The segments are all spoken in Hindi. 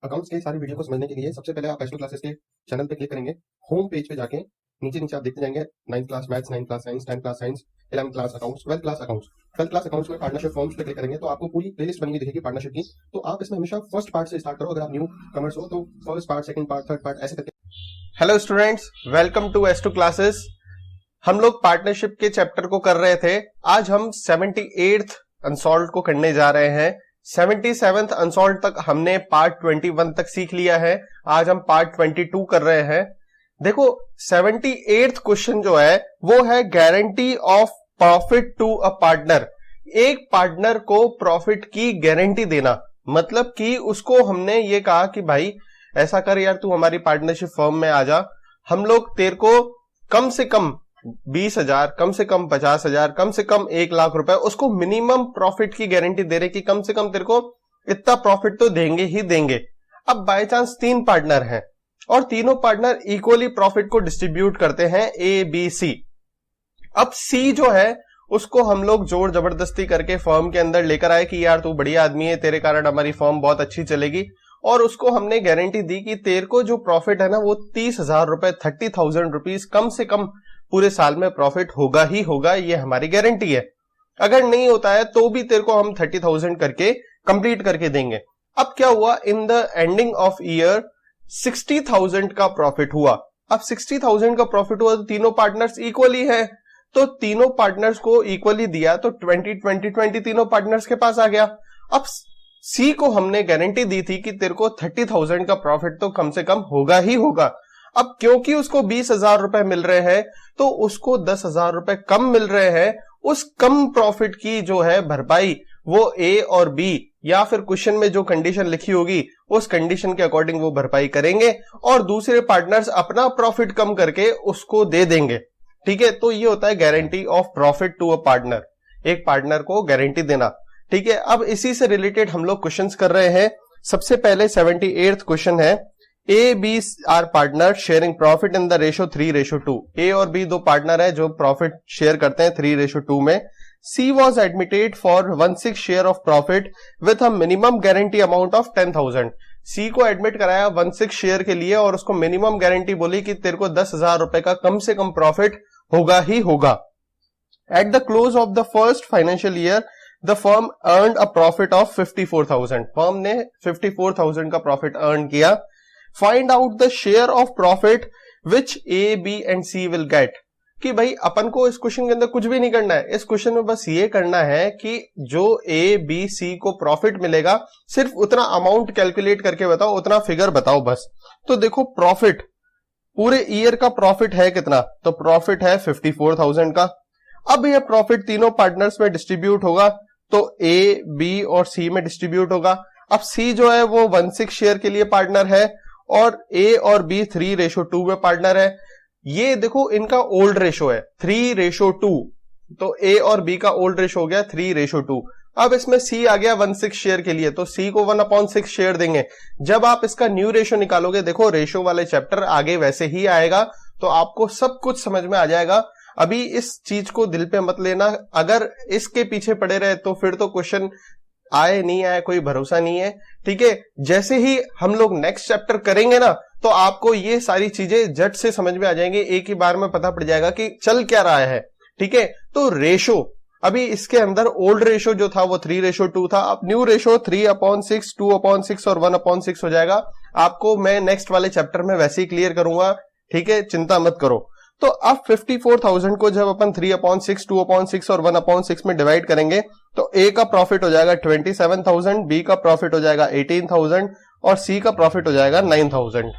अकाउंट्स के सारी वीडियो को समझने के लिए सबसे पहले आप एस्ट्रो क्लासेस के चैनल पे क्लिक करेंगे। होम पेज पे जाके नीचे नीचे आप देखते जाएंगे 9th class maths, 9th class science, 10th class science, 11th class accounts, 12th class accounts. 12th class accounts में पार्टनरशिप फॉर्म्स पे क्लिक करेंगे तो आपको पूरी प्लेलिस्ट बनी हुई दिखेगी पार्टनरशिप की। तो आप इसमें हमेशा फर्स्ट पार्ट से स्टार्ट करो। अगर आप न्यू कमर्स हो तो first part, second part, third part ऐसे करके। Hello students, welcome to Astro classes. हम लोग पार्टनरशिप के चैप्टर को कर रहे थे। आज हम 78th अनसॉल्व्ड को करने जा रहे हैं। 77th अनसॉल्व्ड तक हमने पार्ट 21 तक सीख लिया है। आज हम पार्ट 22 कर रहे हैं। देखो 78th क्वेश्चन जो है वो है guarantee of profit to a partner. एक पार्टनर को प्रॉफिट की गारंटी देना, मतलब कि उसको हमने ये कहा कि भाई ऐसा कर यार, तू हमारी पार्टनरशिप फर्म में आ जा, हम लोग तेरे को कम से कम 20,000, कम से कम 50,000, कम से कम 1 लाख रुपए, उसको मिनिमम प्रॉफिट की गारंटी दे रहे कि कम से कम तेरे को इतना प्रॉफिट तो देंगे ही देंगे। अब बाय चांस 3 पार्टनर हैं और तीनों पार्टनर इक्वली प्रॉफिट को डिस्ट्रीब्यूट करते हैं, ए बी सी। अब सी जो है उसको हम लोग जोर जबरदस्ती करके फर्म के अंदर लेकर आए कि यार तू बढ़िया आदमी है, तेरे कारण हमारी फर्म बहुत अच्छी चलेगी, और उसको हमने गारंटी दी कि तेरे को जो प्रॉफिट है ना वो 30,000 रुपए, 30,000 रुपीज कम से कम पूरे साल में प्रॉफिट होगा ही होगा, ये हमारी गारंटी है। अगर नहीं होता है तो भी तेरे को हम 30,000 करके कंप्लीट करके देंगे। अब क्या हुआ, in the ending of year 60,000 का प्रॉफिट हुआ। अब 60,000 का प्रॉफिट हुआ तो तीनों पार्टनर्स इक्वली है, तो तीनों पार्टनर्स को इक्वली दिया तो 20 तीनों पार्टनर्स के पास आ गया। अब सी को हमने गारंटी दी थी कि तेरे को 30,000 का प्रॉफिट तो कम से कम होगा ही होगा। अब क्योंकि उसको 20,000 रुपए मिल रहे हैं तो उसको 10,000 रुपए कम मिल रहे हैं। उस कम प्रॉफिट की जो है भरपाई वो ए और बी, या फिर क्वेश्चन में जो कंडीशन लिखी होगी उस कंडीशन के अकॉर्डिंग वो भरपाई करेंगे और दूसरे पार्टनर्स अपना प्रॉफिट कम करके उसको दे देंगे। ठीक है, तो ये होता है guarantee of profit to a partner, एक पार्टनर को गारंटी देना। ठीक है, अब इसी से रिलेटेड हम लोग क्वेश्चंस कर रहे हैं। सबसे पहले 78th क्वेश्चन है, A B are partner sharing profit in the ratio 3:2। A और बी दो पार्टनर है जो प्रॉफिट शेयर करते हैं 3:2 में। C was admitted for 1/6 share of profit with a minimum guarantee amount of 10,000। C को एडमिट कराया 1/6 शेयर के लिए और उसको मिनिमम गारंटी बोली कि तेरे को 10,000 रुपए का कम से कम प्रॉफिट होगा ही होगा। At the close of the first financial year the firm earn a profit of 54,000। Firm ने 54,000 का प्रॉफिट अर्न किया। Find out the share of profit which A B and C will get. कि भाई अपन को इस क्वेश्चन के अंदर कुछ भी नहीं करना है, इस क्वेश्चन में बस ये करना है कि जो ए बी सी को प्रॉफिट मिलेगा सिर्फ उतना अमाउंट कैलकुलेट करके बताओ, उतना फिगर बताओ बस। तो देखो प्रॉफिट पूरे ईयर का प्रॉफिट है कितना, तो प्रॉफिट है 54,000 का। अब यह प्रॉफिट तीनों पार्टनर्स में डिस्ट्रीब्यूट होगा तो ए बी और सी में डिस्ट्रीब्यूट होगा। अब सी जो है वो 1/6 शेयर के लिए पार्टनर है और ए और बी 3:2 में पार्टनर है। ये देखो इनका ओल्ड रेशो है 3:2, तो ए और बी का ओल्ड रेशो हो गया 3:2। अब इसमें सी आ गया 1/6 शेयर के लिए, तो सी को 1/6 शेयर देंगे। जब आप इसका न्यू रेशो निकालोगे, देखो रेशो वाले चैप्टर आगे वैसे ही आएगा तो आपको सब कुछ समझ में आ जाएगा। अभी इस चीज को दिल पे मत लेना, अगर इसके पीछे पड़े रहे तो फिर तो क्वेश्चन आए नहीं आए कोई भरोसा नहीं है। ठीक है, जैसे ही हम लोग नेक्स्ट चैप्टर करेंगे ना तो आपको ये सारी चीजें झट से समझ में आ जाएंगे, एक ही बार में पता पड़ जाएगा कि चल क्या रहा है। ठीक है, तो रेशो अभी इसके अंदर ओल्ड रेशो जो था वो 3:2 था, अब न्यू रेशो 3/6, 2/6 और 1/6 हो जाएगा। आपको मैं नेक्स्ट वाले चैप्टर में वैसे ही क्लियर करूंगा। ठीक है, चिंता मत करो। तो अब 54,000 को जब अपन 3/6, 2/6 और 1/6 में डिवाइड करेंगे तो ए का प्रॉफिट हो जाएगा 27,000, बी का प्रॉफिट हो जाएगा 18,000 और सी का प्रॉफिट हो जाएगा 9,000।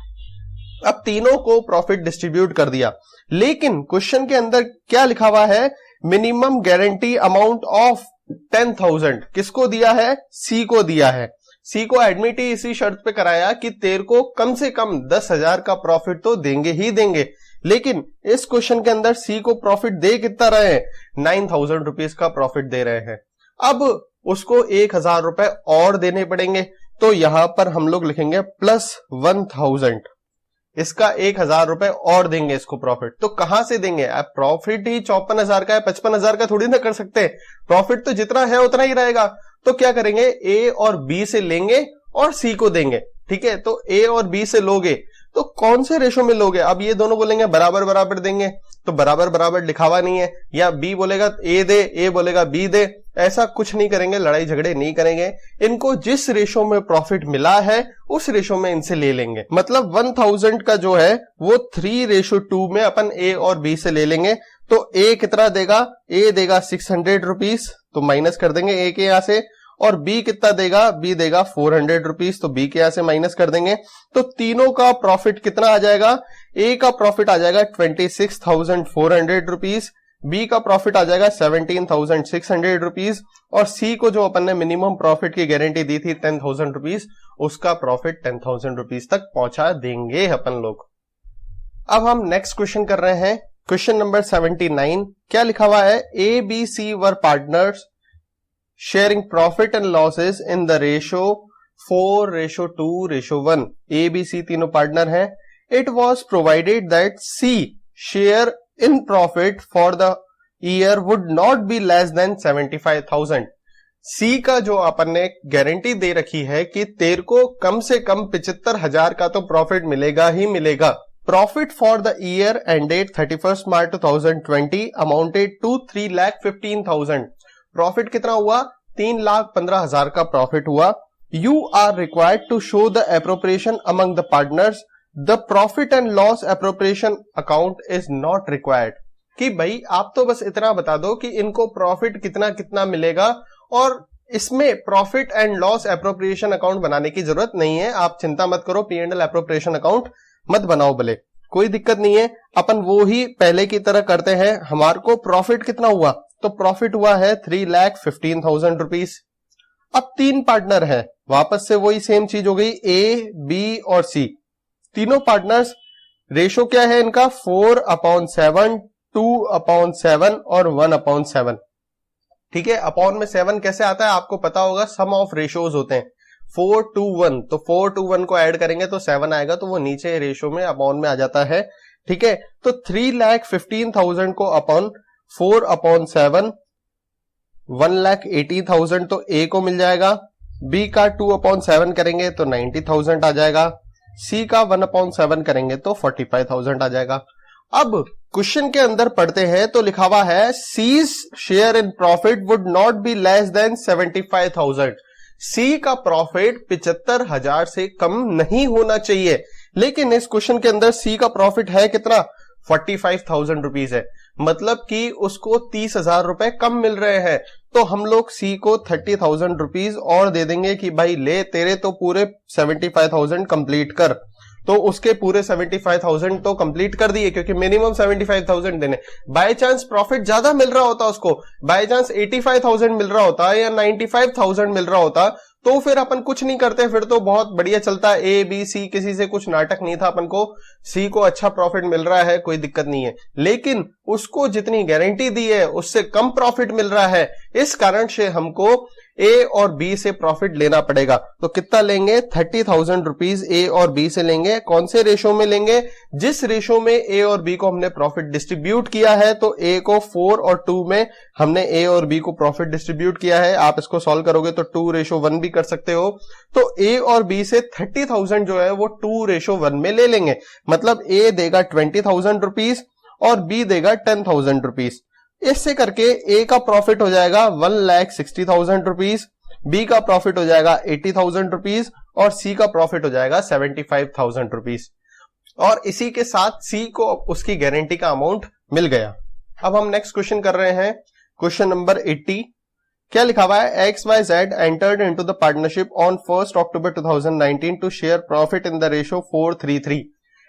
अब तीनों को प्रॉफिट डिस्ट्रीब्यूट कर दिया, लेकिन क्वेश्चन के अंदर क्या लिखा हुआ है, मिनिमम गारंटी अमाउंट ऑफ 10,000 किसको दिया है, सी को दिया है। सी को एडमिट ही इसी शर्त पे कराया कि तेरे को कम से कम 10,000 का प्रॉफिट तो देंगे ही देंगे। लेकिन इस क्वेश्चन के अंदर सी को प्रॉफिट दे कितना रहे हैं, 9,000 रुपीज का प्रॉफिट दे रहे हैं। अब उसको 1,000 रुपए और देने पड़ेंगे, तो यहां पर हम लोग लिखेंगे प्लस 1,000। इसका 1,000 रुपए और देंगे इसको प्रॉफिट। तो कहां से देंगे, आप प्रॉफिट ही 54,000 का है, 55,000 का थोड़ी ना कर सकते। प्रॉफिट तो जितना है उतना ही रहेगा। तो क्या करेंगे, ए और बी से लेंगे और सी को देंगे। ठीक है, तो ए और बी से लोगे तो कौन से रेशो में लोगे? अब ये दोनों बोलेंगे बराबर बराबर देंगे, तो बराबर बराबर लिखा हुआ नहीं है, या बी बोलेगा ए दे, ए बोलेगा बी दे, ऐसा कुछ नहीं करेंगे, लड़ाई झगड़े नहीं करेंगे। इनको जिस रेशो में प्रॉफिट मिला है उस रेशो में इनसे ले लेंगे। मतलब 1000 का जो है वो 3:2 में अपन ए और बी से ले लेंगे। तो ए कितना देगा? ए देगा 600 रुपीज, तो माइनस कर देंगे ए के यहां से। और बी कितना देगा? बी देगा 400 रुपीज, तो बी के यहां से माइनस कर देंगे। तो तीनों का प्रॉफिट कितना आ जाएगा? ए का प्रॉफिट आ जाएगा 26,400 रुपीज, बी का प्रॉफिट आ जाएगा 17,600 रुपीज, और सी को जो अपन ने मिनिमम प्रॉफिट की गारंटी दी थी 10,000 रुपीज, उसका प्रॉफिट 10,000 रुपीज तक पहुंचा देंगे अपन लोग। अब हम नेक्स्ट क्वेश्चन कर रहे हैं, क्वेश्चन नंबर 79। क्या लिखा हुआ है? A B C were partners sharing profit and losses in the ratio 4:2:1। A, B, C तीनों पार्टनर हैं। It was provided that C share in profit for the year would not be less than 75,000। C का जो अपन ने गारंटी दे रखी है कि तेरे को कम से कम 75,000 का तो प्रॉफिट मिलेगा ही मिलेगा। Profit for the year ended 31st March 2020 amounted to 3,15,000। Profit कितना हुआ? 3,15,000 का प्रॉफिट हुआ। You are required to show the appropriation among the partners, the profit and loss appropriation account is not required. कि भाई आप तो बस इतना बता दो कि इनको प्रॉफिट कितना कितना मिलेगा, और इसमें profit and loss appropriation account बनाने की जरूरत नहीं है। आप चिंता मत करो, P&L एप्रोप्रिएशन अकाउंट मत बनाओ भले, कोई दिक्कत नहीं है। अपन वो ही पहले की तरह करते हैं। हमारे को प्रॉफिट कितना हुआ? तो प्रॉफिट हुआ है 3,15,000 रुपीज। अब तीन पार्टनर हैं, वापस से वही सेम चीज हो गई, ए बी और सी तीनों पार्टनर्स। रेशो क्या है इनका? 4/7, 2/7 और 1/7। ठीक है, अपॉन में 7 कैसे आता है आपको पता होगा, सम ऑफ रेशोज होते हैं। 4 to 1, तो 4 to 1 को ऐड करेंगे तो 7 आएगा, तो वो नीचे रेशो में अपॉन में आ जाता है। ठीक है, तो 3,15,000 को अपॉन 4/7, 1,80,000 तो ए को मिल जाएगा। बी का 2/7 करेंगे तो 90,000 आ जाएगा। सी का 1/7 करेंगे तो 45,000 आ जाएगा। अब क्वेश्चन के अंदर पढ़ते हैं तो लिखा हुआ है C's share in profit would not be less than 75,000। C का प्रॉफिट 75,000 से कम नहीं होना चाहिए, लेकिन इस क्वेश्चन के अंदर सी का प्रॉफिट है कितना? 45,000 रुपीज है। मतलब कि उसको 30,000 रुपए कम मिल रहे हैं, तो हम लोग सी को 30,000 रुपीज और दे देंगे कि भाई ले, तेरे तो पूरे 75,000 कंप्लीट कर। तो उसके पूरे 75,000 तो कंप्लीट कर दिए, क्योंकि मिनिमम 75,000 देने। बाय चांस प्रॉफिट ज्यादा मिल रहा होता उसको, बाय चांस 85,000 मिल रहा होता या 95,000 मिल रहा होता, तो फिर अपन कुछ नहीं करते, फिर तो बहुत बढ़िया चलता। ए बी सी किसी से कुछ नाटक नहीं था अपन को, सी को अच्छा प्रॉफिट मिल रहा है, कोई दिक्कत नहीं है। लेकिन उसको जितनी गारंटी दी है उससे कम प्रॉफिट मिल रहा है, इस कारण से हमको ए और बी से प्रॉफिट लेना पड़ेगा। तो कितना लेंगे? 30,000 रुपीज ए और बी से लेंगे। कौन से रेशो में लेंगे? जिस रेशो में ए और बी को हमने प्रॉफिट डिस्ट्रीब्यूट किया है, तो ए को 4 और 2 में हमने ए और बी को प्रॉफिट डिस्ट्रीब्यूट किया है। आप इसको सॉल्व करोगे तो 2:1 भी कर सकते हो। तो ए और बी से 30,000 जो है वो 2:1 में ले लेंगे। मतलब ए देगा 20,000 रुपीज और बी देगा 10,000 रुपीज। इससे करके ए का प्रॉफिट हो जाएगा 1,60,000 रुपीज, बी का प्रॉफिट हो जाएगा 80,000 रुपीज और सी का प्रॉफिट हो जाएगा 75,000 रुपीज। और इसी के साथ सी को उसकी गारंटी का अमाउंट मिल गया। अब हम नेक्स्ट क्वेश्चन कर रहे हैं, क्वेश्चन नंबर 80। क्या लिखा हुआ है? XYZ entered into the partnership on 1 October 2019 to share profit in the ratio 4:3:3।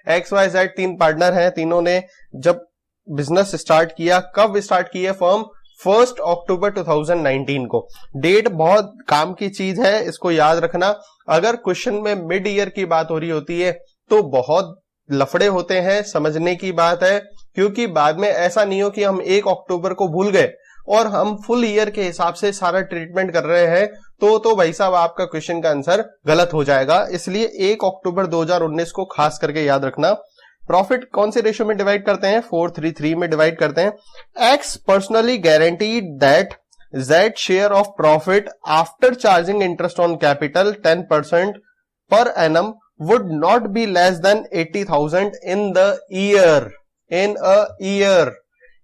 XYZ तीन पार्टनर हैं, तीनों ने जब बिजनेस स्टार्ट किया, कब स्टार्ट की है फर्म? 1 अक्टूबर 2019 को। डेट बहुत काम की चीज है, इसको याद रखना। अगर क्वेश्चन में मिड ईयर की बात हो रही होती है तो बहुत लफड़े होते हैं, समझने की बात है, क्योंकि बाद में ऐसा नहीं हो कि हम 1 अक्टूबर को भूल गए और हम फुल ईयर के हिसाब से सारा ट्रीटमेंट कर रहे हैं, तो भाई साहब आपका क्वेश्चन का आंसर गलत हो जाएगा। इसलिए 1 अक्टूबर 2019 को खास करके याद रखना। प्रॉफिट कौन से रेशियो में डिवाइड करते हैं? 4:3:3 में डिवाइड करते हैं। X personally guaranteed that Z share of profit after charging interest on capital 10% per annum would not be less than 80,000 in the year. In a year.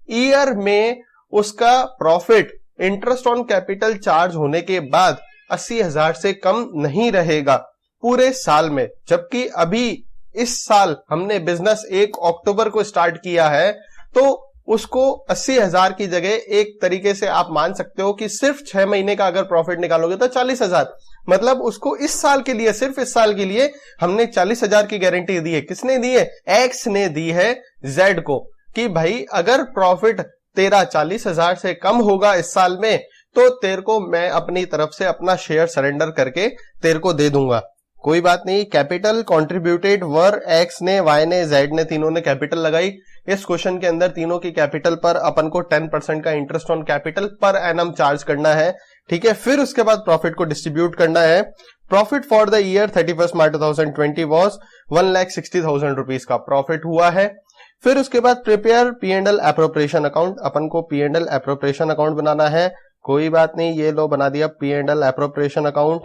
Year में उसका profit interest on capital charge होने के बाद 80,000 से कम नहीं रहेगा पूरे साल में। जबकि अभी इस साल हमने बिजनेस 1 अक्टूबर को स्टार्ट किया है, तो उसको 80,000 की जगह एक तरीके से आप मान सकते हो कि सिर्फ 6 महीने का अगर प्रॉफिट निकालोगे तो 40,000। मतलब उसको इस साल के लिए, सिर्फ इस साल के लिए हमने 40,000 की गारंटी दी है। किसने दी है? एक्स ने दी है जेड को, कि भाई अगर प्रॉफिट तेरा 40,000 से कम होगा इस साल में, तो तेरे को मैं अपनी तरफ से अपना शेयर सरेंडर करके तेरे को दे दूंगा। कोई बात नहीं। कैपिटल कॉन्ट्रीब्यूटेड वर एक्स ने, वाई ने, जेड ने, तीनों ने कैपिटल लगाई। इस क्वेश्चन के अंदर तीनों की कैपिटल पर अपन को 10% का interest on capital per annum charge करना है। ठीक है, फिर उसके बाद प्रॉफिट को डिस्ट्रीब्यूट करना है। Profit for the year 31 March 2020 was 1,60,000 rupees का प्रॉफिट हुआ है। फिर उसके बाद प्रिपेयर P&L एप्रोप्रिएशन अकाउंट, अपन को P&L एप्रोप्रिएशन अकाउंट बनाना है। कोई बात नहीं, ये लो बना दिया P&L एप्रोप्रिएशन अकाउंट।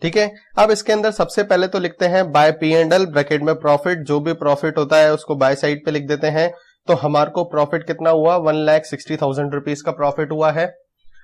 ठीक है, अब इसके अंदर सबसे पहले तो लिखते हैं बाय P&L ब्रैकेट में प्रॉफिट, जो भी प्रॉफिट होता है उसको बाय साइड पे लिख देते हैं। तो हमारे को प्रॉफिट कितना हुआ? 1,60,000 रुपीज का प्रॉफिट हुआ है।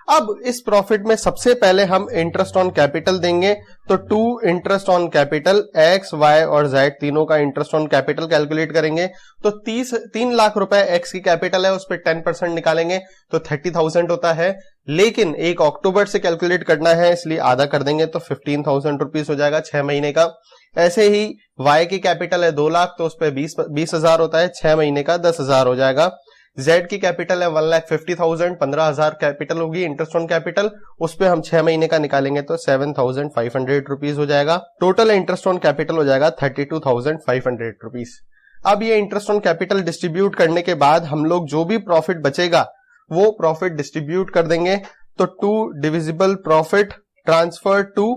अब इस प्रॉफिट में सबसे पहले हम इंटरेस्ट ऑन कैपिटल देंगे। तो to interest on capital, X, Y और जेड तीनों का इंटरेस्ट ऑन कैपिटल कैलकुलेट करेंगे। तो 3 लाख रुपए एक्स की कैपिटल है, उस पर 10% निकालेंगे तो 30,000 होता है। लेकिन 1 अक्टूबर से कैलकुलेट करना है, इसलिए आधा कर देंगे तो 15,000 रुपीज हो जाएगा 6 महीने का। ऐसे ही वाई की कैपिटल है 2 लाख, तो उस पर 20,000 होता है, 6 महीने का 10,000 हो जाएगा। जेड की कैपिटल है 1,50,000, 15,000 कैपिटल होगी इंटरेस्ट ऑन कैपिटल, उस पे हम 6 महीने का निकालेंगे तो 7,500 रुपीज हो जाएगा। टोटल इंटरेस्ट ऑन कैपिटल हो जाएगा 32,500 रुपीज। अब ये इंटरेस्ट ऑन कैपिटल डिस्ट्रीब्यूट करने के बाद हम लोग जो भी प्रॉफिट बचेगा वो प्रॉफिट डिस्ट्रीब्यूट कर देंगे। तो to divisible profit transfer to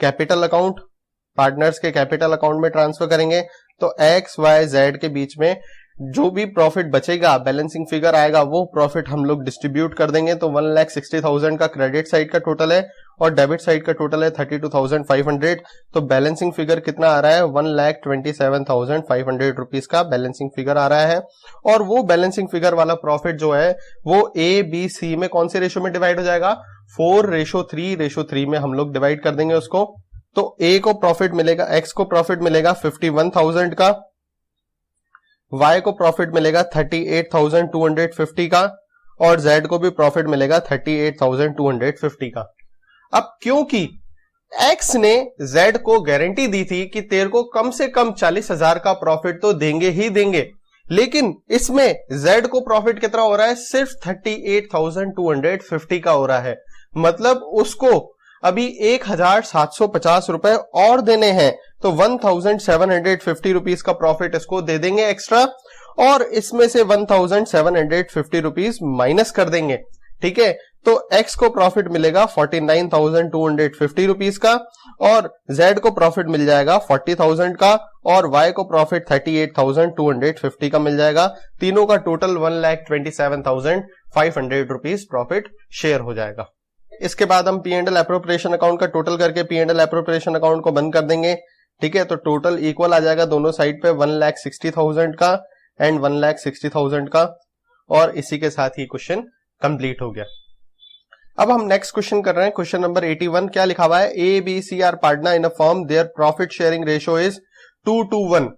capital account, partners के कैपिटल अकाउंट में ट्रांसफर करेंगे। तो एक्स, वाई, जेड के बीच में जो भी प्रॉफिट बचेगा, बैलेंसिंग फिगर आएगा, वो प्रॉफिट हम लोग डिस्ट्रीब्यूट कर देंगे। तो 1,60,000 का क्रेडिट साइड का टोटल है और डेबिट साइड का टोटल है 32,500। तो बैलेंसिंग फिगर कितना आ रहा है? 1,27,500 रुपीज का बैलेंसिंग फिगर आ रहा है। और वो बैलेंसिंग फिगर वाला प्रॉफिट जो है वो ए, बी, सी में कौन से रेशो में डिवाइड हो जाएगा? 4:3 में हम लोग डिवाइड कर देंगे उसको। तो ए को प्रॉफिट मिलेगा, एक्स को प्रॉफिट मिलेगा 51,000 का, वाई को प्रॉफिट मिलेगा 38,250 का और जेड को भी प्रॉफिट मिलेगा 38,250 का। अब क्योंकि एक्स ने जेड को गारंटी दी थी कि तेरे को कम से कम 40,000 का प्रॉफिट तो देंगे ही देंगे, लेकिन इसमें जेड को प्रॉफिट कितना हो रहा है? सिर्फ 38,250 का हो रहा है। मतलब उसको अभी 1,750 रुपए और देने हैं, तो 1,750 रुपीज का प्रॉफिट इसको दे देंगे एक्स्ट्रा, और इसमें से 1,750 रुपीज माइनस कर देंगे। ठीक है, तो एक्स को प्रॉफिट मिलेगा 49,250 रुपीज का और जेड को प्रॉफिट मिल जाएगा 40,000 का और वाई को प्रॉफिट 38,250 का मिल जाएगा। तीनों का टोटल 1,27,500 रुपीज प्रॉफिट शेयर हो जाएगा। इसके बाद हम P&L एप्रोप्रिएशन अकाउंट का टोटल करके P&L एप्रोप्रिएशन अकाउंट को बंद कर देंगे। ठीक है, तो टोटल इक्वल आ जाएगा दोनों साइड पे 1,60,000 का एंड 1,60,000 का, और इसी के साथ ही क्वेश्चन कंप्लीट हो गया। अब हम नेक्स्ट क्वेश्चन कर रहे हैं, क्वेश्चन नंबर 81। क्या लिखा हुआ है? A, B, C are partner in a firm, their profit sharing ratio is 2:1।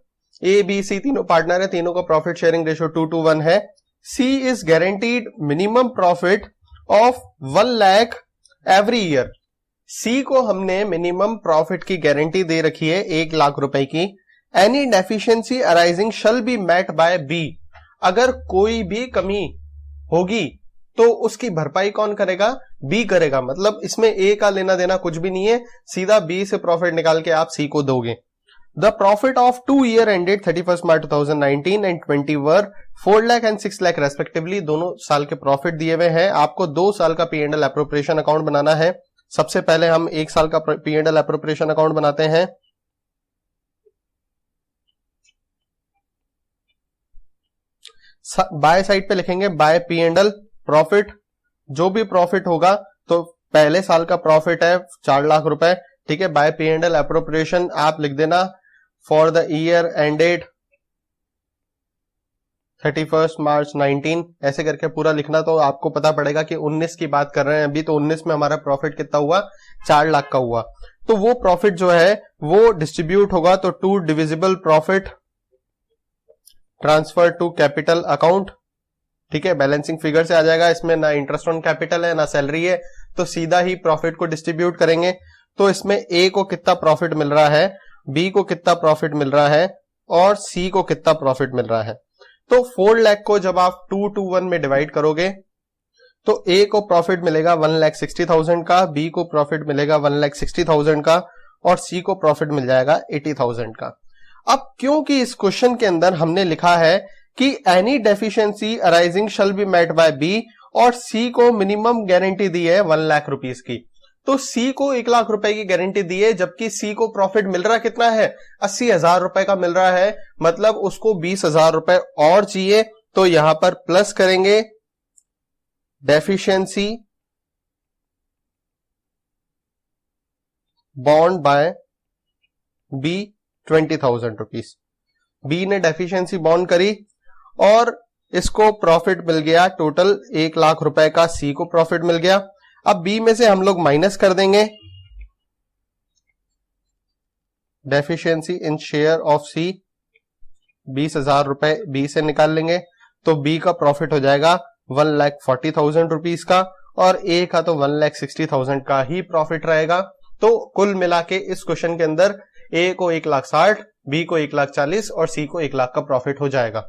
A, B, C तीनों पार्टनर है, तीनों का प्रॉफिट शेयरिंग रेशियो 2:1 है। C is guaranteed minimum profit of 1 lakh every year. C को हमने मिनिमम प्रॉफिट की गारंटी दे रखी है 1 लाख रुपए की। Any deficiency arising shall be met by B. अगर कोई भी कमी होगी तो उसकी भरपाई कौन करेगा? बी करेगा। मतलब इसमें ए का लेना देना कुछ भी नहीं है, सीधा बी से प्रॉफिट निकाल के आप सी को दोगे। The profit of 2 year ended 31 March 2019 and 20 were 4 lakh and 6 lakh respectively. दोनों साल के प्रॉफिट दिए हुए हैं। आपको 2 साल का P&L एप्रोप्रिएशन अकाउंट बनाना है। सबसे पहले हम 1 साल का P&L एप्रोप्रिएशन अकाउंट बनाते हैं। बाय साइड पे लिखेंगे बाय P&L प्रॉफिट जो भी प्रॉफिट होगा, तो पहले साल का प्रॉफिट है 4 लाख रुपए, ठीक है, बाय P&L एप्रोप्रिएशन आप लिख देना फॉर द ईयर एंडेड 31 मार्च 19, ऐसे करके पूरा लिखना। तो आपको पता पड़ेगा कि 19 की बात कर रहे हैं अभी, तो 19 में हमारा प्रॉफिट कितना हुआ, 4 लाख का हुआ। तो वो प्रॉफिट जो है वो डिस्ट्रीब्यूट होगा, तो to divisible profit transfer to capital account, ठीक है, बैलेंसिंग फिगर से आ जाएगा। इसमें ना इंटरेस्ट ऑन कैपिटल है ना सैलरी है, तो सीधा ही प्रॉफिट को डिस्ट्रीब्यूट करेंगे। तो इसमें ए को कितना प्रॉफिट मिल रहा है, बी को कितना प्रॉफिट मिल रहा है और सी को कितना प्रॉफिट मिल रहा है। तो 4 लाख को जब आप 2 to 1 में डिवाइड करोगे तो ए को प्रॉफिट मिलेगा 1,60,000 का, बी को प्रॉफिट मिलेगा 1,60,000 का और सी को प्रॉफिट मिल जाएगा 80,000 का। अब क्योंकि इस क्वेश्चन के अंदर हमने लिखा है कि any deficiency arising shall be met by B और सी को मिनिमम गारंटी दी है 1 लाख रुपीस की, तो सी को 1 लाख रुपए की गारंटी दी है, जबकि सी को प्रॉफिट मिल रहा कितना है, 80,000 रुपए का मिल रहा है, मतलब उसको 20,000 रुपए और चाहिए। तो यहां पर प्लस करेंगे डेफिशिएंसी बॉन्ड बाय बी 20,000 रुपीस। बी ने डेफिशिएंसी बॉन्ड करी और इसको प्रॉफिट मिल गया टोटल 1 लाख रुपए का, सी को प्रॉफिट मिल गया। अब बी में से हम लोग माइनस कर देंगे डेफिशिएंसी इन शेयर ऑफ सी, 20,000 रुपए बी से निकाल लेंगे, तो बी का प्रॉफिट हो जाएगा 1,40,000 रुपीस का और ए का तो 1,60,000 का ही प्रॉफिट रहेगा। तो कुल मिला के इस क्वेश्चन के अंदर ए को 1,60,000, बी को 1,40,000 और सी को 1 लाख का प्रॉफिट हो जाएगा।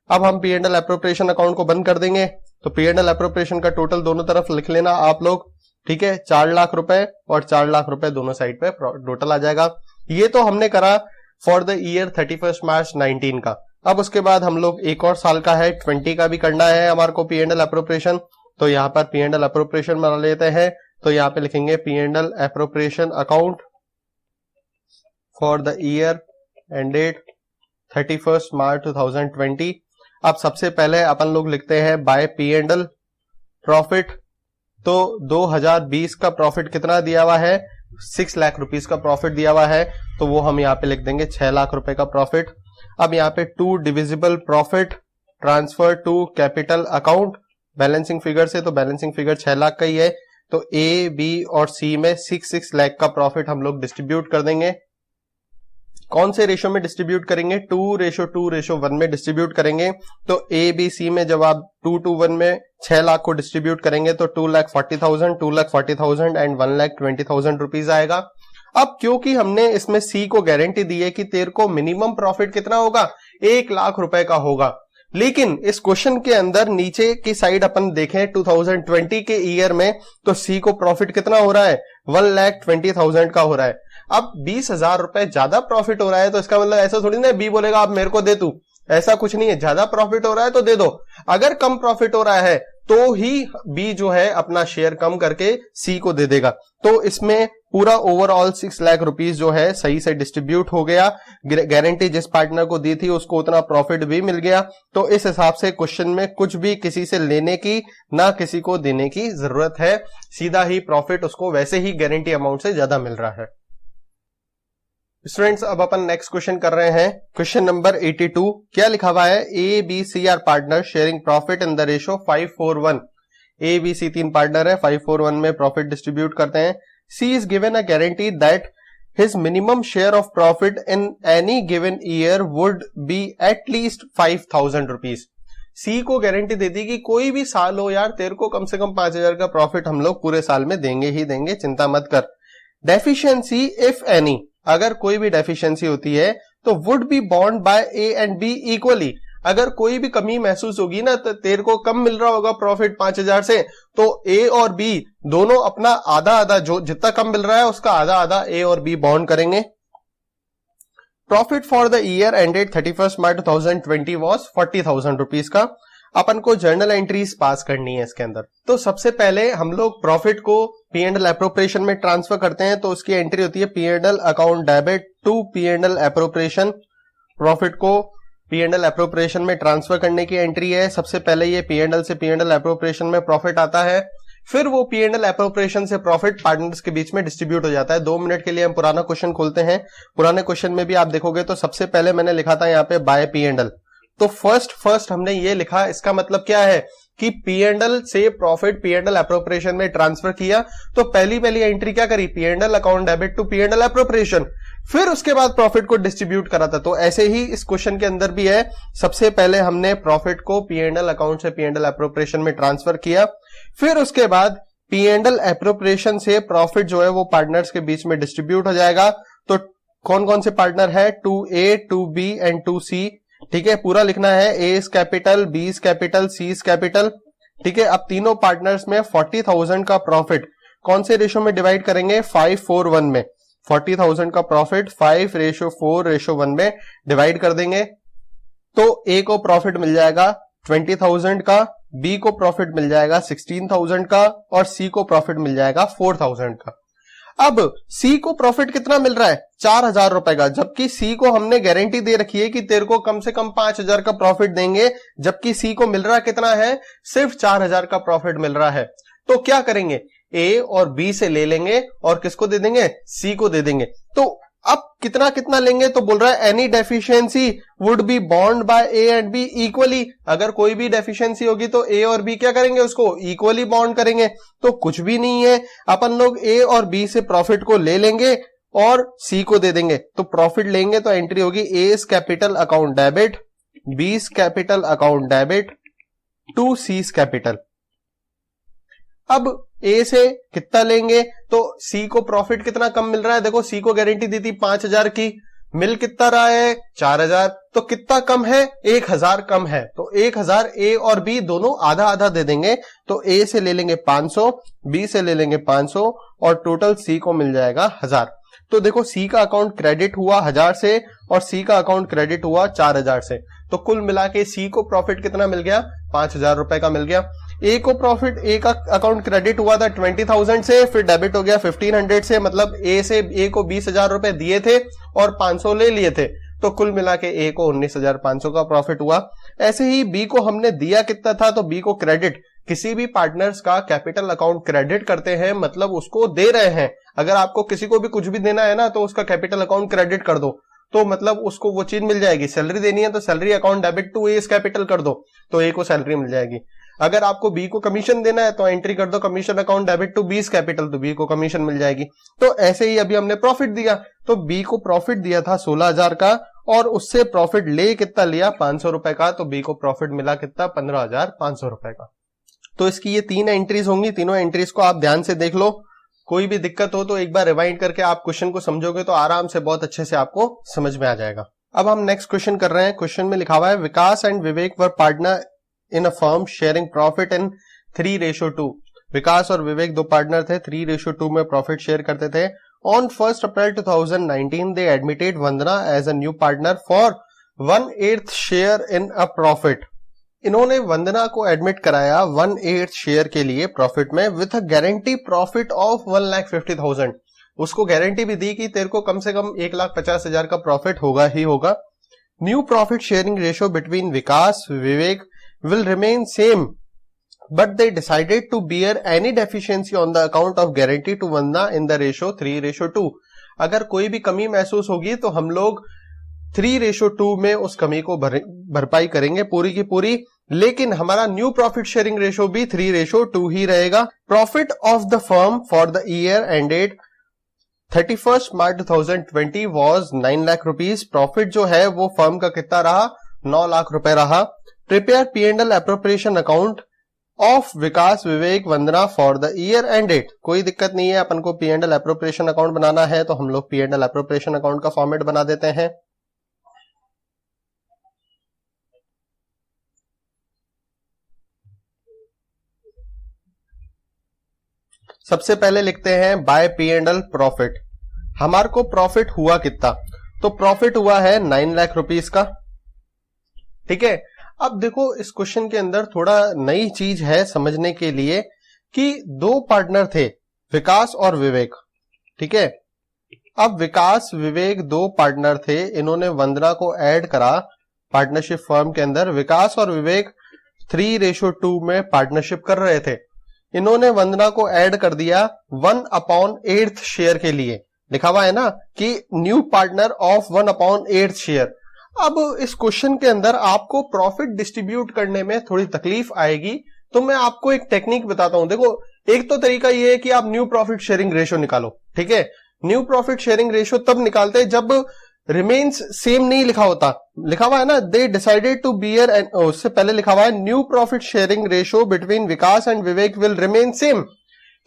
अब हम P&L एप्रोप्रिएशन अकाउंट को बंद कर देंगे। तो P&L एप्रोप्रिएशन का टोटल दोनों तरफ लिख लेना आप लोग, ठीक है, 4 लाख रुपए और 4 लाख रुपए दोनों साइड पे टोटल आ जाएगा। ये तो हमने करा फॉर द ईयर 31 मार्च 19 का। अब उसके बाद हम लोग एक और साल का है 20 का भी करना है हमारे को P&L एप्रोप्रिएशन। तो यहाँ पर P&L एप्रोप्रिएशन बना लेते हैं। तो यहाँ पे लिखेंगे P&L appropriation account for the year ended 31 March 2020। अब सबसे पहले अपन लोग लिखते हैं बाय P&L प्रॉफिट। तो 2020 का प्रॉफिट कितना दिया हुआ है, 6 लाख रुपीस का प्रॉफिट दिया हुआ है, तो वो हम यहाँ पे लिख देंगे 6 लाख रुपए का प्रॉफिट। अब यहाँ पे to divisible profit transfer to capital account balancing figure से, तो बैलेंसिंग फिगर 6 लाख का ही है, तो ए बी और सी में 6 लाख का प्रॉफिट हम लोग डिस्ट्रीब्यूट कर देंगे। कौन से रेशो में डिस्ट्रीब्यूट करेंगे, 2:2:1 में डिस्ट्रीब्यूट करेंगे। तो ए बी सी में जब आप 2 to 1 में 6 लाख को डिस्ट्रीब्यूट करेंगे तो 2,40,000, 2,40,000 एंड 1,20,000 रुपीज आएगा। अब क्योंकि हमने इसमें सी को गारंटी दी है कि तेरे को मिनिमम प्रॉफिट कितना होगा, 1 लाख रुपए का होगा, लेकिन इस क्वेश्चन के अंदर नीचे की साइड अपन देखें 2020 के ईयर में, तो सी को प्रॉफिट कितना हो रहा है, 1,20,000 का हो रहा है। अब 20,000 रुपए ज्यादा प्रॉफिट हो रहा है, तो इसका मतलब ऐसा थोड़ी ना बी बोलेगा आप मेरे को दे तू, ऐसा कुछ नहीं है। ज्यादा प्रॉफिट हो रहा है तो दे दो, अगर कम प्रॉफिट हो रहा है तो ही बी जो है अपना शेयर कम करके सी को दे देगा। तो इसमें पूरा ओवरऑल 6 लाख रुपीस जो है सही से डिस्ट्रीब्यूट हो गया। गारंटी जिस पार्टनर को दी थी उसको उतना प्रॉफिट भी मिल गया। तो इस हिसाब से क्वेश्चन में कुछ भी किसी से लेने की ना किसी को देने की जरूरत है, सीधा ही प्रॉफिट उसको वैसे ही गारंटी अमाउंट से ज्यादा मिल रहा है। स्टूडेंट्स अब अपन नेक्स्ट क्वेश्चन कर रहे हैं, क्वेश्चन नंबर 82। क्या लिखा हुआ है, A B C are partner sharing profit in the ratio 5:1। A B C 3 partner है, 5:1 में प्रॉफिट डिस्ट्रीब्यूट करते हैं। C is given a guarantee that his minimum share of profit in any given year would be at least 5,000 rupees. C को गारंटी दे दी कि कोई भी साल हो यार, तेरे को कम से कम 5,000 का प्रॉफिट हम लोग पूरे साल में देंगे ही देंगे, चिंता मत कर। डेफिशिएंसी इफ एनी, अगर कोई भी डेफिशिएंसी होती है तो वुड बी बॉन्ड bye A and be equally. अगर कोई भी कमी महसूस होगी ना, तो तेरे को कम मिल रहा होगा प्रॉफिट 5,000 से, तो ए और बी दोनों अपना आधा आधा, जो जितना कम मिल रहा है उसका आधा आधा ए और बी बॉन्ड करेंगे। Profit for the year ended 31 March 2020 was 40,000 rupees का। अपन को जर्नल एंट्रीज पास करनी है इसके अंदर। तो सबसे पहले हम लोग प्रॉफिट को P&L एप्रोप्रिएशन में ट्रांसफर करते हैं, तो उसकी एंट्री होती है P&L account debit to P&L appropriation. Profit को P&L एप्रोप्रिएशन में ट्रांसफर करने की एंट्री है। सबसे पहले ये P&L से P&L एप्रोप्रिएशन में प्रॉफिट आता है, फिर वो P&L एप्रोप्रिएशन से प्रॉफिट पार्टनर्स के बीच में डिस्ट्रीब्यूट हो जाता है। 2 मिनट के लिए हम पुराना क्वेश्चन खोलते हैं। पुराने क्वेश्चन में भी आप देखोगे तो सबसे पहले मैंने लिखा था यहाँ पे बाय P&L, तो फर्स्ट हमने ये लिखा। इसका मतलब क्या है कि P&L से प्रॉफिट P&L एप्रोप्रिएशन में ट्रांसफर किया, तो पहली एंट्री क्या करी, P&L account debit to P&L appropriation, फिर उसके बाद प्रॉफिट को डिस्ट्रीब्यूट करा था। तो ऐसे ही इस क्वेश्चन के अंदर भी है, सबसे पहले हमने प्रॉफिट को P&L अकाउंट से P&L एप्रोप्रिएशन में ट्रांसफर किया, फिर उसके बाद P&L एप्रोप्रिएशन से प्रॉफिट जो है वो पार्टनर्स के बीच में डिस्ट्रीब्यूट हो जाएगा। तो कौन कौन से पार्टनर है, 2A, 2B एंड 2C। ठीक है, पूरा लिखना है, A is capital, B is capital, C is capital. ठीक है, अब तीनों पार्टनर्स में 40,000 का प्रॉफिट कौन से रेशो में डिवाइड करेंगे, 5:4:1 में। 40,000 का प्रॉफिट 5:4:1 में डिवाइड कर देंगे, तो A को प्रॉफिट मिल जाएगा 20,000 का, B को प्रॉफिट मिल जाएगा 16,000 का और C को प्रॉफिट मिल जाएगा 4,000 का। अब C को प्रॉफिट कितना मिल रहा है, 4,000 रुपए का, जबकि C को हमने गारंटी दे रखी है कि तेरे को कम से कम 5,000 का प्रॉफिट देंगे, जबकि C को मिल रहा कितना है, सिर्फ 4,000 का प्रॉफिट मिल रहा है। तो क्या करेंगे, A और B से ले लेंगे और किसको दे देंगे, C को दे देंगे। तो अब कितना कितना लेंगे, तो बोल रहा है एनी डेफिशिएंसी वुड बी बॉन्ड bye A and B equally. अगर कोई भी डेफिशिएंसी होगी तो A और B क्या करेंगे, उसको इक्वली बॉन्ड करेंगे। तो कुछ भी नहीं है, अपन लोग A और B से प्रॉफिट को ले लेंगे और C को दे देंगे। तो प्रॉफिट लेंगे तो एंट्री होगी A is capital account debit, B is capital account debit to C is capital. अब A से कितना लेंगे, तो C को प्रॉफिट कितना कम मिल रहा है, देखो C को गारंटी दी थी 5,000 की, मिल कितना रहा है 4,000, तो कितना कम है, 1,000 कम है। तो 1,000 A और B दोनों आधा आधा दे देंगे, तो A से ले लेंगे 500, B से ले लेंगे 500 और टोटल C को मिल जाएगा 1,000। तो देखो C का अकाउंट क्रेडिट हुआ 1,000 से और C का अकाउंट क्रेडिट हुआ 4,000 से, तो कुल मिला के C को प्रॉफिट कितना मिल गया, 5,000 रुपए का मिल गया। A को प्रॉफिट, A का अकाउंट क्रेडिट हुआ था 20,000 से, फिर डेबिट हो गया 1,500 से, मतलब A को 20,000 रुपए दिए थे और 500 ले लिए थे, तो कुल मिला के A को 19,500 का प्रॉफिट हुआ। ऐसे ही B को हमने दिया कितना था, तो B को क्रेडिट, किसी भी पार्टनर्स का कैपिटल अकाउंट क्रेडिट करते हैं मतलब उसको दे रहे हैं। अगर आपको किसी को भी कुछ भी देना है ना, तो उसका कैपिटल अकाउंट क्रेडिट कर दो, तो मतलब उसको वो चीज मिल जाएगी। सैलरी देनी है तो salary account debit to A capital कर दो, तो A को सैलरी मिल जाएगी। अगर आपको B को कमीशन देना है तो एंट्री कर दो commission account debit to B capital, तो B को कमीशन मिल जाएगी। तो ऐसे ही अभी हमने प्रॉफिट दिया, तो B को प्रॉफिट दिया था 16,000 का और उससे प्रॉफिट ले कितना लिया, 500 रुपए का, तो B को प्रॉफिट मिला कितना, 15,500 रुपए का। तो इसकी ये 3 एंट्रीज होंगी, तीनों एंट्रीज को आप ध्यान से देख लो। कोई भी दिक्कत हो तो एक बार रिवाइंड करके आप क्वेश्चन को समझोगे तो आराम से बहुत अच्छे से आपको समझ में आ जाएगा। अब हम नेक्स्ट क्वेश्चन कर रहे हैं। क्वेश्चन में लिखा हुआ है, Vikas and Vivek are partner in a firm sharing profit in 3:2। Vikas और विवेक दो पार्टनर थे, 3:2 में प्रॉफिट शेयर करते थे। On 1 April 2019 they admitted Vandana as a new partner for 1/8 share in a profit. इन्होंने वंदना को एडमिट कराया 1/8 शेयर के लिए प्रॉफिट में, with a guarantee profit of 1,50,000। उसको गारंटी भी दी कि तेरे को कम से कम 1,50,000 का प्रॉफिट होगा ही होगा। New profit sharing ratio between Vikas Vivek will remain same, but they decided to bear any deficiency on the account of guarantee to Vandana in the ratio 3:2। अगर कोई भी कमी महसूस होगी तो हम लोग 3:2 में उस कमी को भरपाई करेंगे पूरी की पूरी, लेकिन हमारा न्यू प्रॉफिट शेयरिंग रेशियो भी 3:2 ही रहेगा। Profit of the firm for the year ended 31 March 2020 was 9 lakh rupees. Profit जो है वो फर्म का कितना रहा, 9 लाख रुपए रहा। Prepare P&L appropriation account of Vikas Vivek Vandana for the year ended. कोई दिक्कत नहीं है, अपन को P&L एप्रोप्रिएशन अकाउंट बनाना है तो हम लोग P&L एप्रोप्रिएशन अकाउंट का फॉर्मेट बना देते हैं। सबसे पहले लिखते हैं बाय P&L प्रॉफिट। हमारे को प्रॉफिट हुआ कितना, तो प्रॉफिट हुआ है 9 लाख रुपीस का। ठीक है, अब देखो इस क्वेश्चन के अंदर थोड़ा नई चीज है समझने के लिए कि दो पार्टनर थे, विकास और विवेक। ठीक है, अब विकास विवेक दो पार्टनर थे, इन्होंने वंदना को ऐड करा पार्टनरशिप फर्म के अंदर विकास और विवेक 3:2 में पार्टनरशिप कर रहे थे। इन्होंने वंदना को ऐड कर दिया 1/8 शेयर के लिए। लिखा हुआ है ना कि न्यू पार्टनर ऑफ 1/8 शेयर। अब इस क्वेश्चन के अंदर आपको प्रॉफिट डिस्ट्रीब्यूट करने में थोड़ी तकलीफ आएगी, तो मैं आपको एक टेक्निक बताता हूं। देखो, एक तो तरीका ये है कि आप न्यू प्रॉफिट शेयरिंग रेशियो निकालो, ठीक है। न्यू प्रॉफिट शेयरिंग रेशियो तब निकालते हैं जब रिमेन्स सेम नहीं लिखा होता। लिखा हुआ है ना, they decided to bear and, उससे पहले लिखा हुआ है new profit sharing ratio between Vikas and Vivek will remain same,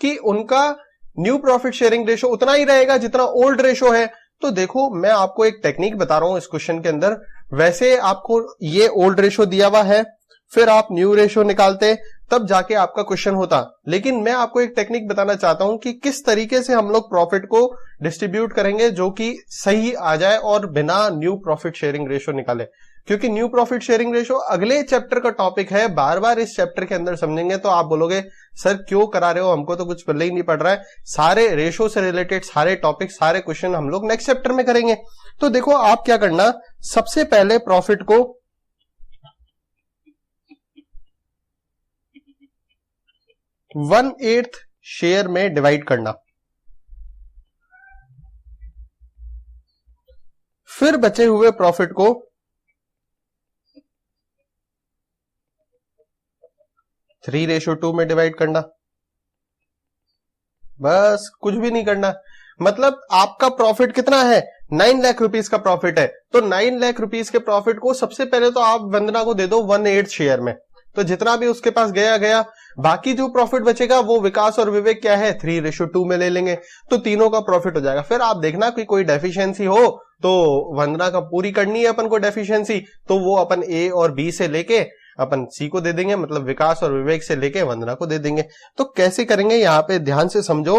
कि उनका न्यू प्रॉफिट शेयरिंग रेशियो उतना ही रहेगा जितना ओल्ड रेशियो है। तो देखो, मैं आपको एक टेक्निक बता रहा हूं इस क्वेश्चन के अंदर। वैसे आपको ये ओल्ड रेशियो दिया हुआ है, फिर आप न्यू रेशियो निकालते, तब जाके आपका क्वेश्चन होता। लेकिन मैं आपको एक टेक्निक बताना चाहता हूं कि किस तरीके से हम लोग प्रॉफिट को डिस्ट्रीब्यूट करेंगे जो कि सही आ जाए और बिना न्यू प्रॉफिट शेयरिंग रेशियो निकाले। क्योंकि न्यू प्रॉफिट शेयरिंग रेशियो अगले चैप्टर का टॉपिक है, बार बार इस चैप्टर के अंदर समझेंगे तो आप बोलोगे सर क्यों करा रहे हो, हमको तो कुछ पल्ले ही नहीं पड़ रहा है। सारे रेशियो से रिलेटेड सारे टॉपिक, सारे क्वेश्चन हम लोग नेक्स्ट चैप्टर में करेंगे। तो देखो, आप क्या करना, सबसे पहले प्रॉफिट को 1/8 शेयर में डिवाइड करना, फिर बचे हुए प्रॉफिट को 3:2 में डिवाइड करना। बस, कुछ भी नहीं करना। मतलब आपका प्रॉफिट कितना है, 9 लाख रुपीस का प्रॉफिट है, तो 9 लाख रुपीस के प्रॉफिट को सबसे पहले तो आप वंदना को दे दो 1/8 शेयर में। तो जितना भी उसके पास गया गया, बाकी जो प्रॉफिट बचेगा वो विकास और विवेक क्या है 3:2 में ले लेंगे, तो तीनों का प्रॉफिट हो जाएगा। फिर आप देखना कि कोई डेफिशिएंसी हो तो वंदना का पूरी करनी है अपन को डेफिशिएंसी, तो वो अपन ए और बी से लेके अपन सी को दे देंगे, मतलब विकास और विवेक से लेके वंदना को दे देंगे। तो कैसे करेंगे, यहां पे ध्यान से समझो।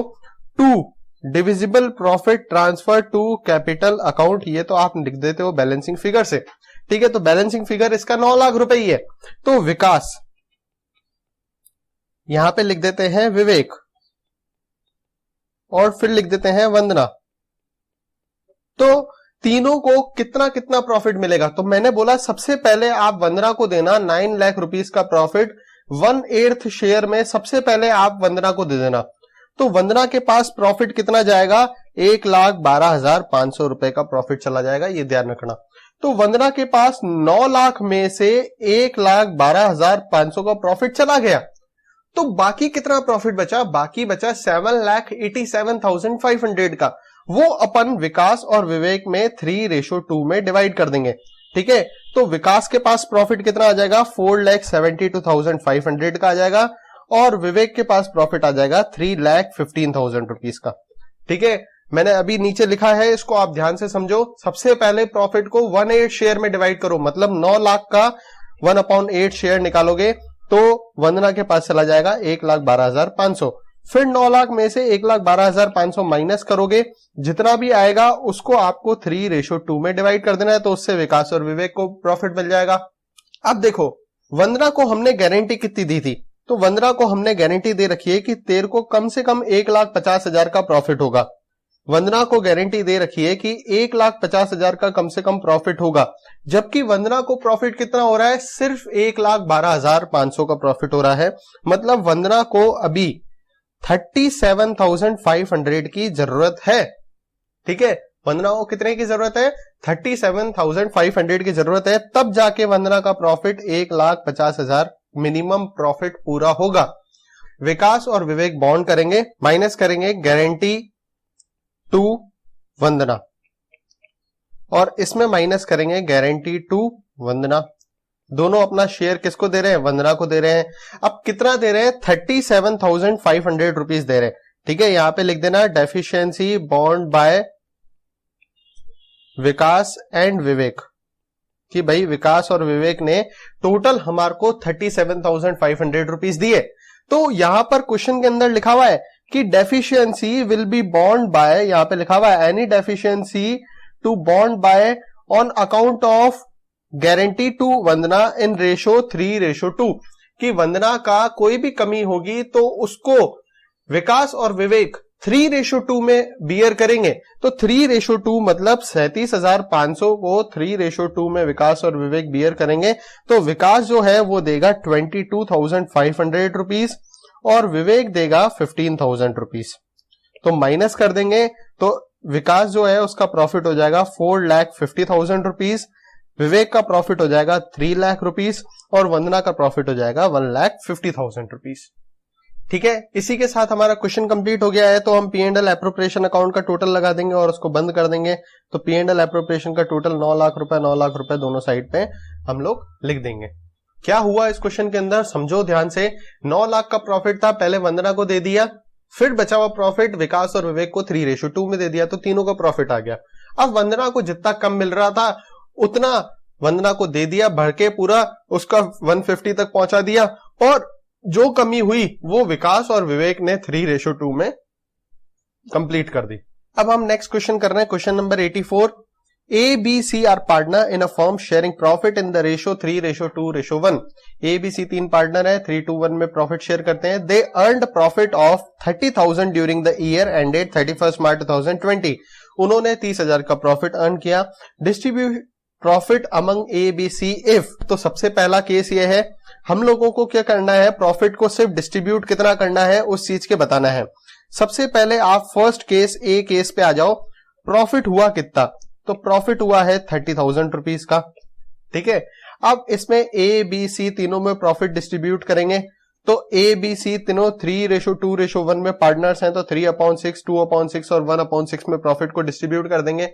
2 divisible profit transfer to capital account, ये तो आप लिख देते हो बैलेंसिंग फिगर से, ठीक है। तो बैलेंसिंग फिगर इसका 9 लाख रुपए ही है, तो विकास यहां पे लिख देते हैं विवेक, और फिर लिख देते हैं वंदना। तो तीनों को कितना कितना प्रॉफिट मिलेगा, तो मैंने बोला सबसे पहले आप वंदना को देना 9 लाख रुपीस का प्रॉफिट 1/8 शेयर में, सबसे पहले आप वंदना को दे देना। तो वंदना के पास प्रॉफिट कितना जाएगा, 1,12,500 रुपए का प्रॉफिट चला जाएगा, ये ध्यान रखना। तो वंदना के पास 9 लाख में से 1,12,500 का प्रॉफिट चला गया, तो बाकी कितना प्रॉफिट बचा, बाकी बचा 7,87,500 का। वो अपन विकास और विवेक में 3:2 में डिवाइड कर देंगे, ठीक है। तो विकास के पास प्रॉफिट कितना आ जाएगा, 4,72,500 का आ जाएगा, और विवेक के पास प्रॉफिट आ जाएगा 3,15,000 रुपीस का, ठीक है। मैंने अभी नीचे लिखा है, इसको आप ध्यान से समझो। सबसे पहले प्रॉफिट को 1/8 शेयर में डिवाइड करो, मतलब 9 लाख का 1/8 शेयर निकालोगे तो वंदना के पास चला जाएगा 1,12,500। फिर 9 लाख में से 1,12,500 माइनस करोगे, जितना भी आएगा उसको आपको 3:2 में डिवाइड कर देना है, तो उससे विकास और विवेक को प्रॉफिट मिल जाएगा। अब देखो, वंदना को हमने गारंटी कितनी दी थी, तो वंदना को हमने गारंटी दे रखी है कि तेरे को कम से कम 1,50,000 का प्रॉफिट होगा। वंदना को गारंटी दे रखी है कि 1,50,000 का कम से कम प्रॉफिट होगा, जबकि वंदना को प्रॉफिट कितना हो रहा है, सिर्फ 1,12,500 का प्रॉफिट हो रहा है। मतलब वंदना को अभी 37,500 की जरूरत है, ठीक है। वंदना को कितने की जरूरत है, 37,500 की जरूरत है, तब जाके वंदना का प्रॉफिट 1,50,000 मिनिमम प्रॉफिट पूरा होगा। विकास और विवेक बॉन्ड करेंगे, माइनस करेंगे गारंटी टू वंदना, और इसमें माइनस करेंगे गारंटी टू वंदना। दोनों अपना शेयर किसको दे रहे हैं, वंदना को दे रहे हैं। अब कितना दे रहे हैं, 37,500 रुपीस दे रहे हैं, ठीक है। यहां पे लिख देना डेफिशिएंसी बॉन्ड बाय विकास एंड विवेक, कि भाई विकास और विवेक ने टोटल हमारे को 37,500 रुपीस दिए। तो यहां पर क्वेश्चन के अंदर लिखा हुआ है कि डेफिशिएंसी विल बी बॉन्ड बाय, यहां पे लिखा हुआ है एनी डेफिशिएंसी टू बॉन्ड by on account of guarantee to Vandana in ratio 3:2, कि वंदना का कोई भी कमी होगी तो उसको विकास और विवेक 3:2 में बियर करेंगे, तो 3:2 मतलब 37,500 को 3:2 में विकास और विवेक बियर करेंगे, तो विकास जो है वो देगा 22,500 रुपीज और विवेक देगा 15,000 रुपीज। तो माइनस कर देंगे तो विकास जो है उसका प्रॉफिट हो जाएगा 4,50,000 रुपीज, विवेक का प्रॉफिट हो जाएगा 3 लाख रुपीज और वंदना का प्रॉफिट हो जाएगा 1,50,000 रुपीज। ठीक है, इसी के साथ हमारा क्वेश्चन कंप्लीट हो गया है। तो हम P&L एप्रोप्रिएशन अकाउंट का टोटल लगा देंगे और उसको बंद कर देंगे। तो P&L एप्रोप्रिएशन का टोटल 9 लाख रुपए दोनों साइड पे हम लोग लिख देंगे। क्या हुआ इस क्वेश्चन के अंदर, समझो ध्यान से। 9 लाख का प्रॉफिट था, पहले वंदना को दे दिया, फिर बचा हुआ प्रॉफिट विकास और विवेक को 3:2 में दे दिया, तो तीनों का प्रॉफिट आ गया। अब वंदना को जितना कम मिल रहा था उतना वंदना को दे दिया, भर के पूरा उसका 150 तक पहुंचा दिया, और जो कमी हुई वो विकास और विवेक ने 3:2 में कंप्लीट कर दी। अब हम नेक्स्ट क्वेश्चन कर रहे हैं, question number 84। A, B, C are partner in a firm sharing profit in the ratio 3:2:1। A, B, C 3 partner है, 3:1 में प्रॉफिट शेयर करते हैं। They earned profit of 30,000 during the year ended 31 March 2020। उन्होंने 30,000 का प्रॉफिट अर्न किया। Distribute profit among A B C if. तो सबसे पहला केस ये है, हम लोगों को क्या करना है, प्रॉफिट को सिर्फ डिस्ट्रीब्यूट कितना करना है उस चीज के बताना है। सबसे पहले आप फर्स्ट केस ए केस पे आ जाओ। प्रॉफिट हुआ कितना, तो प्रॉफिट हुआ है 30,000 रुपीज का। ठीक है, अब इसमें ए बी सी तीनों में प्रॉफिट डिस्ट्रीब्यूट करेंगे। तो ए बी सी तीनों 3:2:1 में पार्टनर्स हैं, तो 3/6, 2/6 और 1/6 में प्रॉफिट को डिस्ट्रीब्यूट कर देंगे।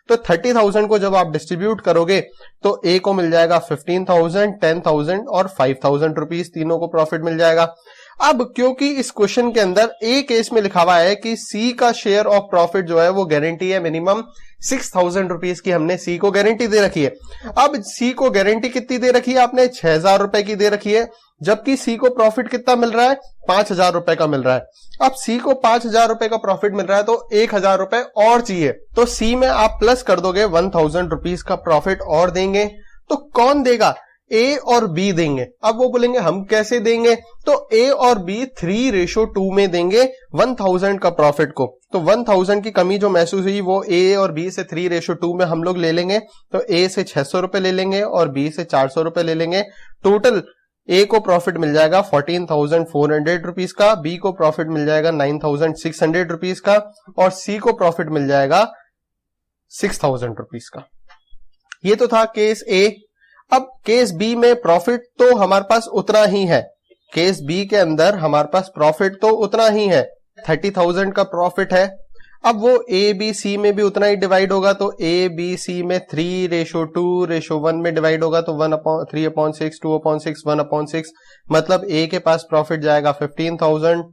तो 30,000 को जब आप डिस्ट्रीब्यूट करोगे तो ए को मिल जाएगा 15,000, 10,000 और 5,000 रुपीज, तीनों को प्रॉफिट मिल जाएगा। अब क्योंकि इस क्वेश्चन के अंदर ए केस में लिखा हुआ है कि सी का शेयर ऑफ प्रॉफिट जो है वो गारंटी है मिनिमम 6,000 रुपीज की, हमने सी को गारंटी दे रखी है। अब सी को गारंटी कितनी दे रखी है आपने, 6,000 रुपए की दे रखी है, जबकि सी को प्रॉफिट कितना मिल रहा है, 5,000 रुपए का मिल रहा है। अब सी को 5,000 रुपए का प्रॉफिट मिल रहा है तो 1,000 रुपए और चाहिए, तो सी में आप प्लस कर दोगे 1,000 रुपीज का प्रॉफिट और देंगे। तो कौन देगा, ए और बी देंगे। अब वो बोलेंगे हम कैसे देंगे, तो ए और बी 3:2 में देंगे 1,000 का प्रॉफिट को। तो 1,000 की कमी जो महसूस हुई वो ए और बी से 3:2 में हम लोग ले लेंगे। तो ए से 600 रुपए ले लेंगे और बी से 400 रुपए ले लेंगे। टोटल ए को प्रॉफिट मिल जाएगा 14,400 रुपीज का, बी को प्रॉफिट मिल जाएगा 9,600 रुपीज का और सी को प्रॉफिट मिल जाएगा 6,000 रुपीज का। ये तो था केस ए। अब केस बी में प्रॉफिट तो हमारे पास उतना ही है, केस बी के अंदर हमारे पास प्रॉफिट तो उतना ही है, 30,000 का प्रॉफिट है। अब वो ए बी सी में भी उतना ही डिवाइड होगा, तो ए बी सी में 3:2:1 में डिवाइड होगा, तो 3/6, 2/6, 1/6, मतलब ए के पास प्रॉफिट जाएगा 15,000,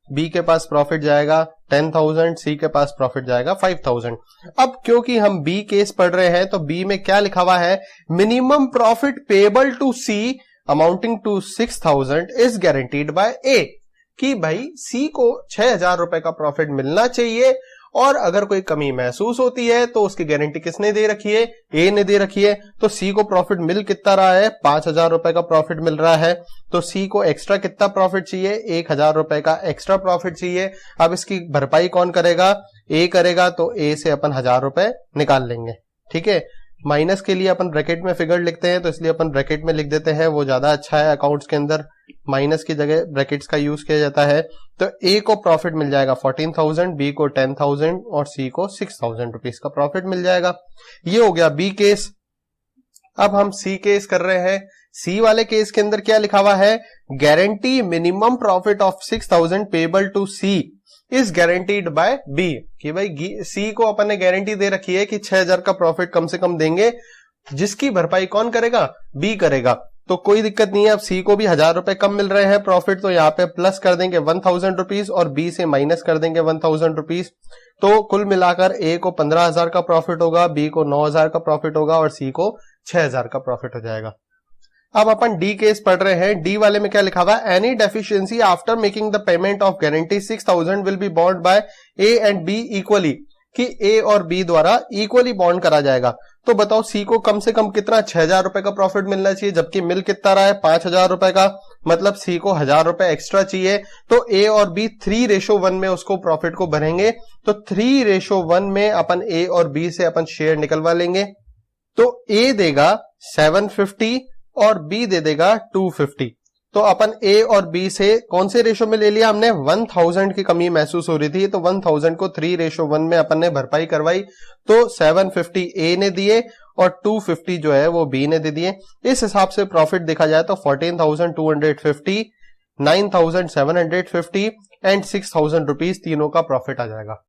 बी के पास प्रॉफिट जाएगा 10,000, सी के पास प्रॉफिट जाएगा 5,000। अब क्योंकि हम बी केस पढ़ रहे हैं तो बी में क्या लिखा हुआ है, minimum profit payable to C amounting to 6,000 is guaranteed by A, कि भाई सी को 6,000 रुपए का प्रॉफिट मिलना चाहिए और अगर कोई कमी महसूस होती है तो उसकी गारंटी किसने दे रखी है, ए ने दे रखी है। तो सी को प्रॉफिट मिल कितना रहा है, 5,000 रुपए का प्रॉफिट मिल रहा है, तो सी को एक्स्ट्रा कितना प्रॉफिट चाहिए, 1,000 रुपए का एक्स्ट्रा प्रॉफिट चाहिए। अब इसकी भरपाई कौन करेगा, ए करेगा, तो ए से अपन 1,000 रुपए निकाल लेंगे। ठीक है, माइनस के लिए अपन ब्रैकेट में फिगर लिखते हैं तो इसलिए अपन ब्रैकेट में लिख देते हैं, वो ज्यादा अच्छा है। अकाउंट्स के अंदर माइनस की जगह ब्रैकेट्स का यूज किया जाता है। तो ए को प्रॉफिट मिल जाएगा 14,000, बी को 10,000 और सी को 6,000 रुपीज का प्रॉफिट मिल जाएगा। ये हो गया बी केस। अब हम सी केस कर रहे हैं। सी वाले केस के अंदर क्या लिखा हुआ है, guarantee minimum profit of 6,000 payable to C is guaranteed by B, कि भाई सी को अपन ने गारंटी दे रखी है कि 6,000 का प्रॉफिट कम से कम देंगे, जिसकी भरपाई कौन करेगा, बी करेगा। तो कोई दिक्कत नहीं है। अब सी को भी 1,000 रुपए कम मिल रहे हैं प्रॉफिट, तो यहाँ पे प्लस कर देंगे 1,000 रुपीज और बी से माइनस कर देंगे 1,000 रुपीज। तो कुल मिलाकर ए को 15,000 का प्रॉफिट होगा, बी को 9,000 का प्रॉफिट होगा और सी को 6,000 का प्रॉफिट हो जाएगा। अब अपन डी केस पढ़ रहे हैं। डी वाले में क्या लिखा हुआ है, any deficiency after making the payment of guarantee 6,000 will be बॉन्ड bye A and be equally, कि ए और बी द्वारा इक्वली बॉन्ड करा जाएगा। तो बताओ सी को कम से कम कितना, 6,000 रुपए का प्रॉफिट मिलना चाहिए, जबकि मिल कितना रहा है, 5,000 रुपए का। मतलब सी को 1000 रुपए एक्स्ट्रा चाहिए, तो ए और बी 3:1 में उसको प्रॉफिट को भरेंगे। तो 3:1 में अपन ए और बी से अपन शेयर निकलवा लेंगे। तो ए देगा 750 और बी दे देगा 250। तो अपन ए और बी से कौन से रेशो में ले लिया हमने, 1000 की कमी महसूस हो रही थी, तो 1000 को 3:1 में अपन ने भरपाई करवाई। तो 750 ए ने दिए और 250 जो है वो बी ने दे दिए। इस हिसाब से प्रॉफिट देखा जाए तो 14,250, 9,750 एंड 6,000 रुपीज तीनों का प्रॉफिट आ जाएगा।